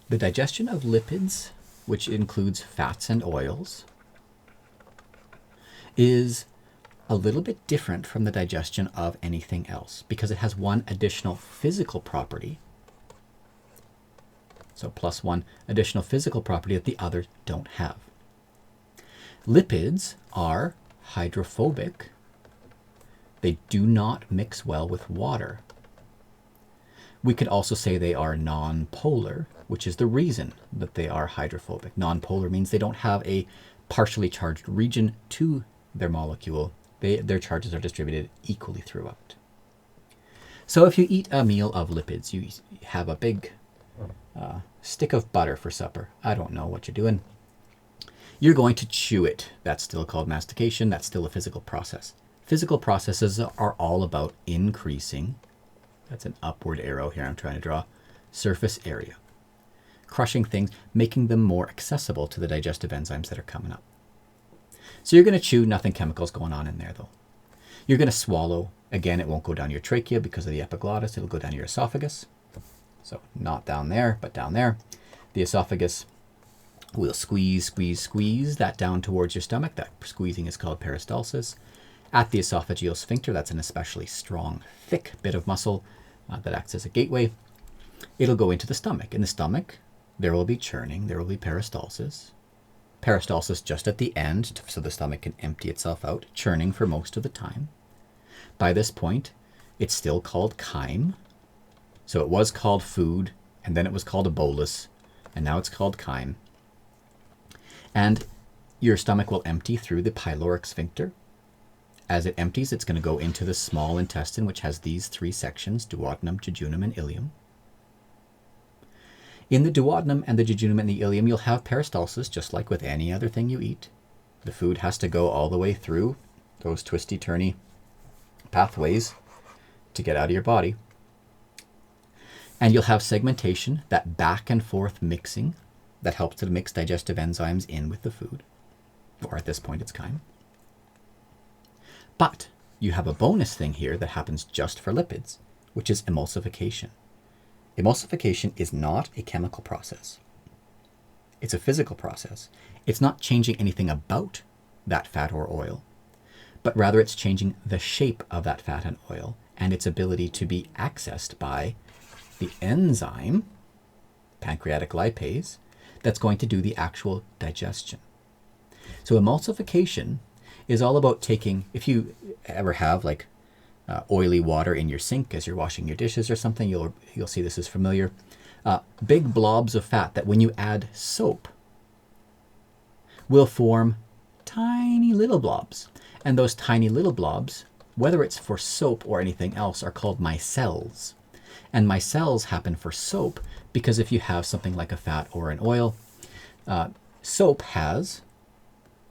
The digestion of lipids, which includes fats and oils, is a little bit different from the digestion of anything else because it has one additional physical property. So plus one additional physical property that the others don't have. Lipids are hydrophobic. They do not mix well with water. We could also say they are non-polar, which is the reason that they are hydrophobic. Non-polar means they don't have a partially charged region to their molecule. Their charges are distributed equally throughout. So if you eat a meal of lipids, you have a big stick of butter for supper. I don't know what you're doing. You're going to chew it. That's still called mastication. That's still a physical process. Physical processes are all about increasing, that's an upward arrow here I'm trying to draw, surface area. Crushing things, making them more accessible to the digestive enzymes that are coming up. So you're going to chew, nothing chemicals going on in there though. You're going to swallow. Again, it won't go down your trachea because of the epiglottis. It'll go down your esophagus. So not down there, but down there. The esophagus will squeeze that down towards your stomach. That squeezing is called peristalsis. At the esophageal sphincter, that's an especially strong, thick bit of muscle that acts as a gateway. It'll go into the stomach. In the stomach, there will be churning, there will be peristalsis. Peristalsis just at the end, so the stomach can empty itself out, churning for most of the time. By this point, it's still called chyme. So it was called food, and then it was called a bolus, and now it's called chyme. And your stomach will empty through the pyloric sphincter. As it empties, it's going to go into the small intestine, which has these three sections, duodenum, jejunum, and ileum. In the duodenum and the jejunum and the ileum, you'll have peristalsis, just like with any other thing you eat. The food has to go all the way through those twisty-turny pathways to get out of your body. And you'll have segmentation, that back and forth mixing that helps to mix digestive enzymes in with the food. Or at this point, it's chyme. But you have a bonus thing here that happens just for lipids, which is emulsification. Emulsification is not a chemical process. It's a physical process. It's not changing anything about that fat or oil, but rather it's changing the shape of that fat and oil and its ability to be accessed by the enzyme, pancreatic lipase, that's going to do the actual digestion. So emulsification is all about taking, if you ever have like oily water in your sink as you're washing your dishes or something, you'll see this is familiar. Big blobs of fat that when you add soap will form tiny little blobs. And those tiny little blobs, whether it's for soap or anything else, are called micelles. And micelles happen for soap because if you have something like a fat or an oil, soap has,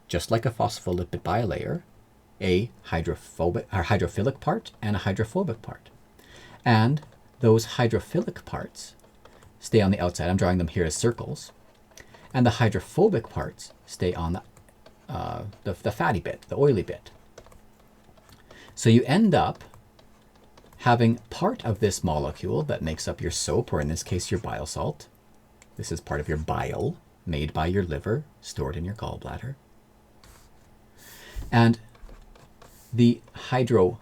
just like a phospholipid bilayer, a hydrophilic part and a hydrophobic part. And those hydrophilic parts stay on the outside. I'm drawing them here as circles. And the hydrophobic parts stay on the fatty bit, the oily bit. So you end up having part of this molecule that makes up your soap, or in this case, your bile salt. This is part of your bile made by your liver, stored in your gallbladder. And the hydrophilic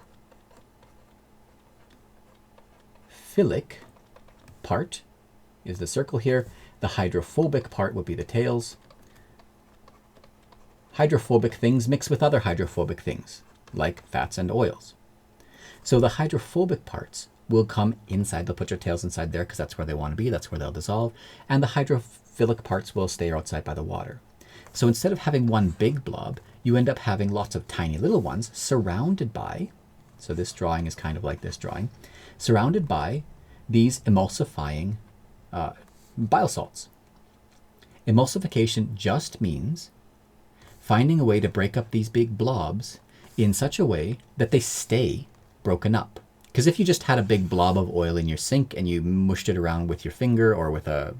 part is the circle here. The hydrophobic part would be the tails. Hydrophobic things mix with other hydrophobic things, like fats and oils. So the hydrophobic parts will come inside. They'll put your tails inside there because that's where they want to be. That's where they'll dissolve. And the hydrophilic parts will stay outside by the water. So instead of having one big blob, you end up having lots of tiny little ones surrounded by, so this drawing is kind of like this drawing, surrounded by these emulsifying bile salts. Emulsification just means finding a way to break up these big blobs in such a way that they stay broken up. Because if you just had a big blob of oil in your sink and you mushed it around with your finger or with a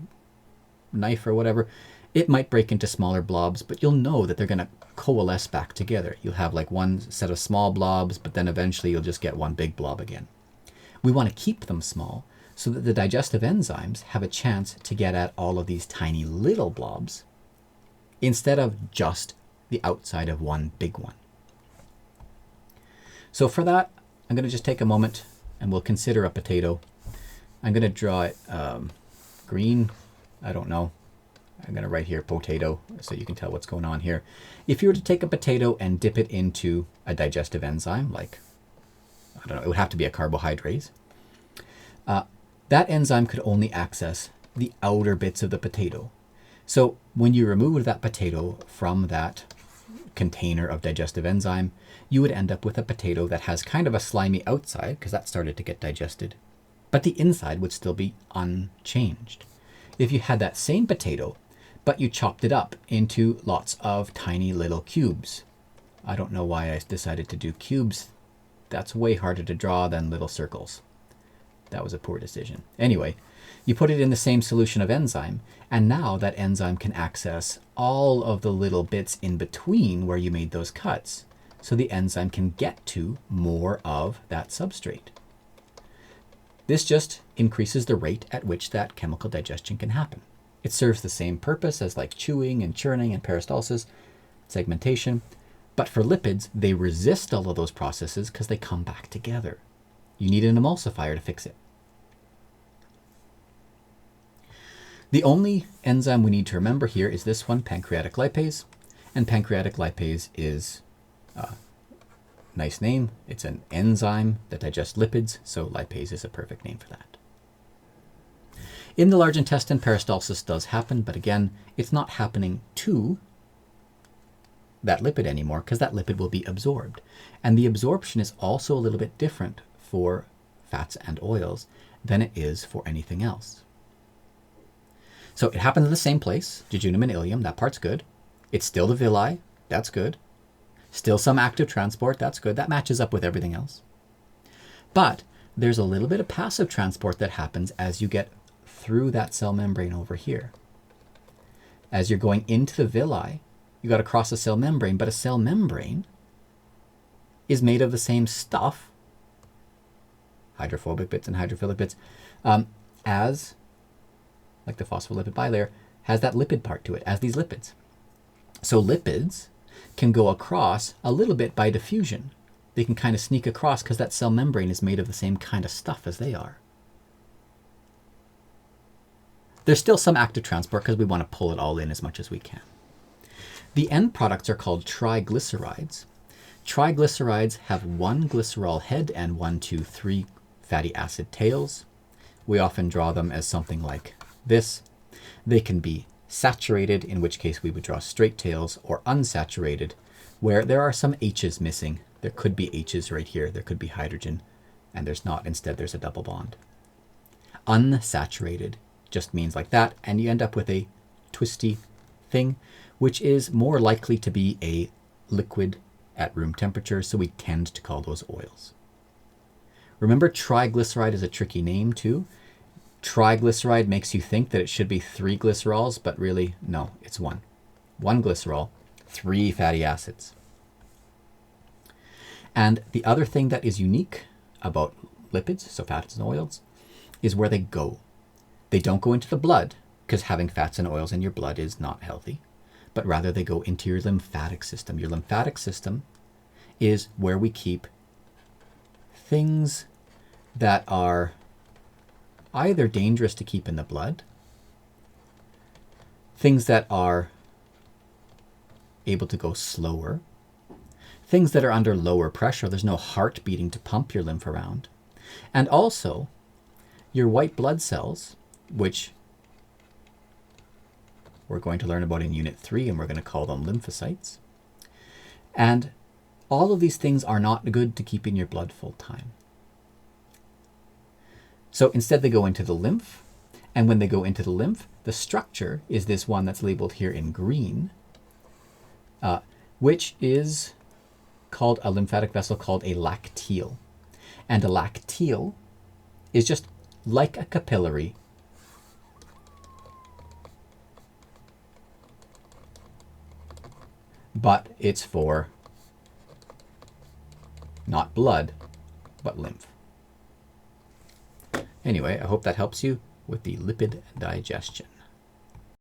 knife or whatever, it might break into smaller blobs, but you'll know that they're going to coalesce back together. You'll have like one set of small blobs, but then eventually you'll just get one big blob again. We want to keep them small, so that the digestive enzymes have a chance to get at all of these tiny little blobs instead of just the outside of one big one. So for that, I'm going to just take a moment and we'll consider a potato. I'm going to draw it green. I don't know. I'm going to write here potato so you can tell what's going on here. If you were to take a potato and dip it into a digestive enzyme, like, I don't know, it would have to be a carbohydrate. That enzyme could only access the outer bits of the potato. So when you remove that potato from that container of digestive enzyme, you would end up with a potato that has kind of a slimy outside because that started to get digested, but the inside would still be unchanged. If you had that same potato, but you chopped it up into lots of tiny little cubes. I don't know why I decided to do cubes. That's way harder to draw than little circles. That was a poor decision. Anyway, you put it in the same solution of enzyme, and now that enzyme can access all of the little bits in between where you made those cuts, so the enzyme can get to more of that substrate. This just increases the rate at which that chemical digestion can happen. It serves the same purpose as like chewing and churning and peristalsis, segmentation, but for lipids, they resist all of those processes because they come back together. You need an emulsifier to fix it. The only enzyme we need to remember here is this one, pancreatic lipase. And pancreatic lipase is a nice name. It's an enzyme that digests lipids, so lipase is a perfect name for that. In the large intestine, peristalsis does happen, but again, it's not happening to that lipid anymore because that lipid will be absorbed. And the absorption is also a little bit different for fats and oils than it is for anything else. So it happens in the same place, jejunum and ileum, that part's good. It's still the villi, that's good. Still some active transport, that's good. That matches up with everything else. But there's a little bit of passive transport that happens as you get through that cell membrane over here. As you're going into the villi, you got to cross a cell membrane, but a cell membrane is made of the same stuff, hydrophobic bits and hydrophilic bits, as like the phospholipid bilayer, has that lipid part to it, as these lipids. So lipids can go across a little bit by diffusion. They can kind of sneak across because that cell membrane is made of the same kind of stuff as they are. There's still some active transport because we want to pull it all in as much as we can. The end products are called triglycerides. Triglycerides have one glycerol head and 1, 2, 3 fatty acid tails. We often draw them as something like this. They can be saturated, in which case we would draw straight tails, or unsaturated, where there are some H's missing. There could be H's right here. There could be hydrogen, and there's not. Instead, there's a double bond. Unsaturated just means like that, and you end up with a twisty thing, which is more likely to be a liquid at room temperature, so we tend to call those oils. Remember, triglyceride is a tricky name too. Triglyceride makes you think that it should be 3 glycerols, but really, no, it's 1. 1 glycerol, 3 fatty acids. And the other thing that is unique about lipids, so fats and oils, is where they go. They don't go into the blood, because having fats and oils in your blood is not healthy, but rather they go into your lymphatic system. Your lymphatic system is where we keep things that are either dangerous to keep in the blood, things that are able to go slower, things that are under lower pressure. There's no heart beating to pump your lymph around. And also your white blood cells, which we're going to learn about in Unit 3, and we're going to call them lymphocytes. And all of these things are not good to keep in your blood full time. So instead they go into the lymph, and when they go into the lymph, the structure is this one that's labeled here in green, which is called a lymphatic vessel called a lacteal. And a lacteal is just like a capillary, but it's for not blood, but lymph. Anyway, I hope that helps you with the lipid digestion.